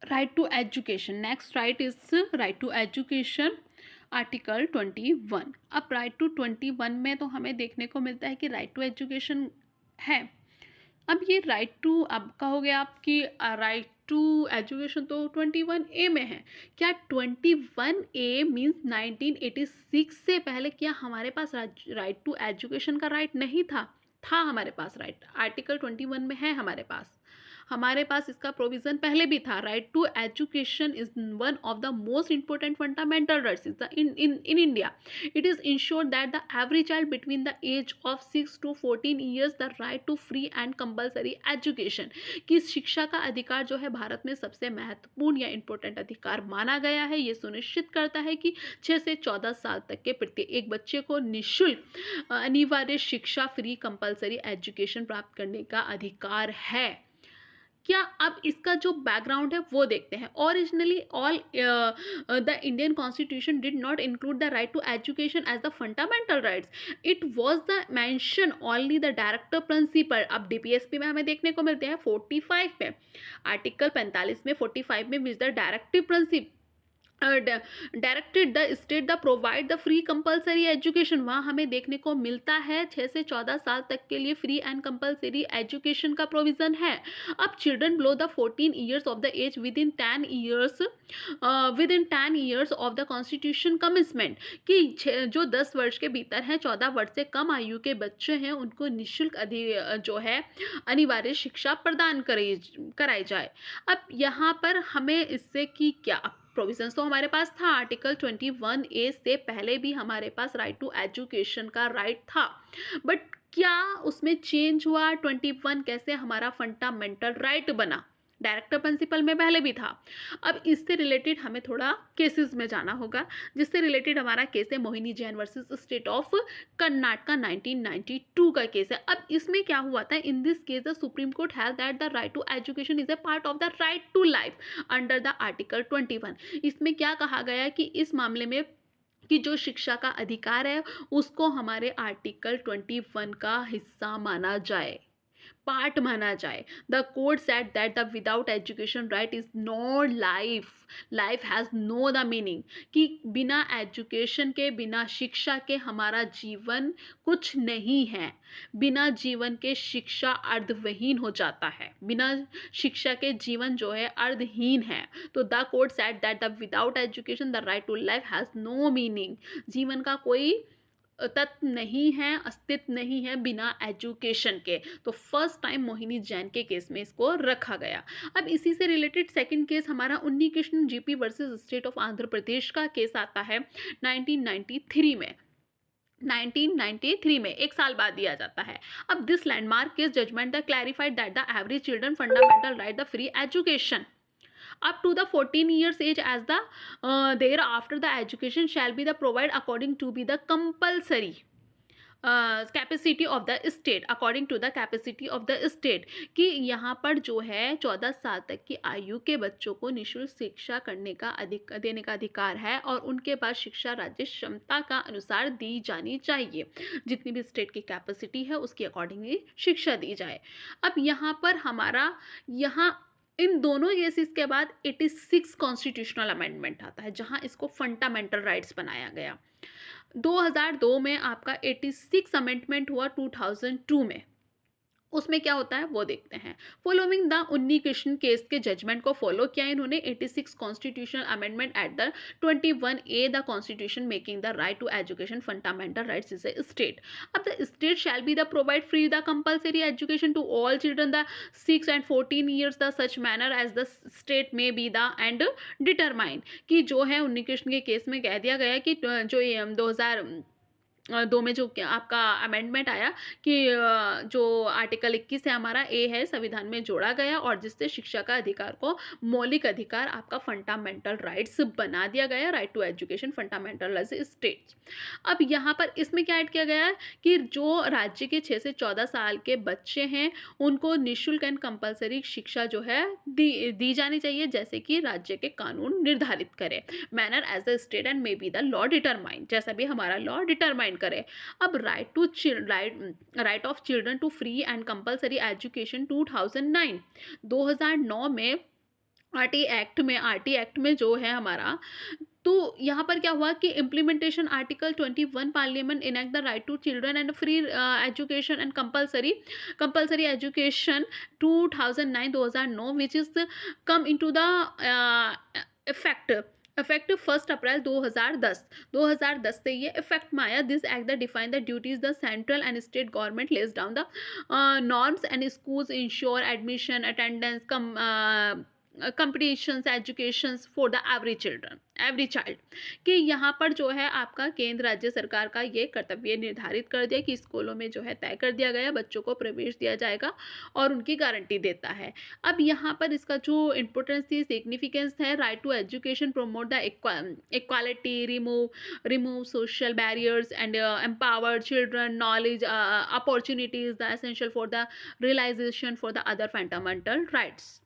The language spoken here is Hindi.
Right to education, next right is right to education, article 21। अब राइट टू 21 में तो हमें देखने को मिलता है कि राइट टू एजुकेशन है। अब ये राइट टू, अब कहोगे आप कि राइट टू एजुकेशन तो 21A में है। क्या 21A मीन्स 1986 से पहले क्या हमारे पास राइट टू एजुकेशन का राइट नहीं था? था हमारे पास राइट, आर्टिकल 21 में है हमारे पास इसका प्रोविज़न पहले भी था। Right to education is one of the most important fundamental rights in India. It is ensured that the every child between the age of 6 to 14 years the right to free and compulsory education, कि शिक्षा का अधिकार जो है भारत में सबसे महत्वपूर्ण या इम्पोर्टेंट अधिकार माना गया है। ये सुनिश्चित करता है कि 6 से 14 साल तक के प्रत्येक बच्चे को निःशुल्क अनिवार्य शिक्षा, फ्री कंपलसरी एजुकेशन प्राप्त करने का अधिकार है। क्या अब इसका जो बैकग्राउंड है वो देखते हैं। Originally all the Indian constitution did not include the right to education as the fundamental rights, it was the mention only the director principle. अब डीपीएसपी में हमें देखने को मिलते हैं 45 में, आर्टिकल 45 में 45 में which the directive principle directed the state the provide the free compulsory education. वहाँ हमें देखने को मिलता है 6 से 14 साल तक के लिए फ्री एंड कंपलसरी एजुकेशन का प्रोविज़न है। अब children below the 14 years of the age within 10 years of the constitution commitment, कि जो 10 वर्ष के भीतर हैं, 14 वर्ष से कम आयु के बच्चे हैं, उनको निःशुल्क जो है अनिवार्य शिक्षा प्रदान कराई जाए। अब यहाँ पर हमें इससे कि क्या प्रोविजंस तो हमारे पास था, आर्टिकल 21A से पहले भी हमारे पास राइट टू एजुकेशन का राइट था, बट क्या उसमें चेंज हुआ? 21 कैसे हमारा फंडामेंटल राइट बना? डायरेक्टर प्रिंसिपल में पहले भी था। अब इससे रिलेटेड हमें थोड़ा केसेस में जाना होगा, जिससे रिलेटेड हमारा केस है Mohini Jain versus state of Karnataka 1992 का केस है। अब इसमें क्या हुआ था? In this case the supreme court has that the right to education is a part of the right to life under the article 21। इसमें क्या कहा गया कि इस मामले में कि जो शिक्षा का अधिकार है उसको हमारे आर्टिकल 21 का हिस्सा माना जाए, पार्ट माना जाए। The court said that the without education right is not life, life has know the meaning, कि बिना एजुकेशन के, बिना शिक्षा के हमारा जीवन कुछ नहीं है। बिना जीवन के शिक्षा अर्धविहीन हो जाता है, बिना शिक्षा के जीवन जो है अर्धहीन है। तो the court said that the without education the right to life has no meaning, जीवन का कोई तत्व नहीं है, अस्तित्व नहीं है बिना एजुकेशन के। तो फर्स्ट टाइम मोहिनी जैन के केस में इसको रखा गया। अब इसी से रिलेटेड सेकंड केस हमारा Unni Krishna GP versus state of Andhra Pradesh का केस आता है 1993 में। 1993 में, एक साल बाद दिया जाता है। अब this landmark case judgment the clarified that the every children fundamental right the free education up to the 14 years age as the thereafter the education shall be the provide according to be the compulsory capacity of the state, according to the capacity of the state, कि यहाँ पर जो है 14 साल तक की आयु के बच्चों को निःशुल्क शिक्षा करने का देने का अधिकार है, और उनके पास शिक्षा राज्य क्षमता का अनुसार दी जानी चाहिए। जितनी भी स्टेट की कैपेसिटी है उसकी अकॉर्डिंगली शिक्षा दी जाए। अब यहाँ पर हमारा इन दोनों केसेस के बाद 86 कॉन्स्टिट्यूशनल अमेंडमेंट आता है, जहां इसको फंडामेंटल राइट्स बनाया गया। 2002 में आपका 86 अमेंडमेंट हुआ 2002 में। उसमें क्या होता है वो देखते हैं। Following the Unni Krishna case के जजमेंट को फॉलो किया इन्होंने 86 constitutional amendment at the 21A the constitution making the right to education fundamental rights is a state. अब the state shall be the provide free the compulsory education to all children the 6 and 14 years the such manner as the state may be the and determine, कि जो है उन्नी कृष्ण के केस में कह दिया गया कि जो 2002 में जो आपका अमेंडमेंट आया कि जो आर्टिकल 21 है हमारा ए है संविधान में जोड़ा गया, और जिससे शिक्षा का अधिकार को मौलिक अधिकार आपका फंडामेंटल राइट्स बना दिया गया, right to education fundamental as states. अब यहाँ पर इसमें क्या ऐड किया गया है कि जो राज्य के 6 से 14 साल के बच्चे हैं उनको निःशुल्क एंड कंपलसरी शिक्षा जो है दी जानी चाहिए, जैसे कि राज्य के कानून निर्धारित करे, manner as the state and may be the law determine, जैसा भी हमारा लॉ डिटरमाइन करे। अब right of children to free and compulsory education 2009 में आरटी एक्ट में जो है हमारा, तो यहाँ पर क्या हुआ कि implementation article 21 parliament enact the right to children and free education and compulsory education 2009 which is come into the effect effective 1 April 2010 से ये इफेक्ट में आया। This act the define the duties the central and state government lays down the norms and schools ensure admission attendance competitions educations for the every child कि यहाँ पर जो है आपका केंद्र राज्य सरकार का ये कर्तव्य निर्धारित कर दिया कि स्कूलों में जो है तय कर दिया गया बच्चों को प्रवेश दिया जाएगा और उनकी गारंटी देता है। अब यहाँ पर इसका जो इम्पोर्टेंस थी सिग्निफिकेंस है, right to education promote the equality, remove social barriers and empower children, knowledge opportunities the essential for the realization for the other fundamental rights.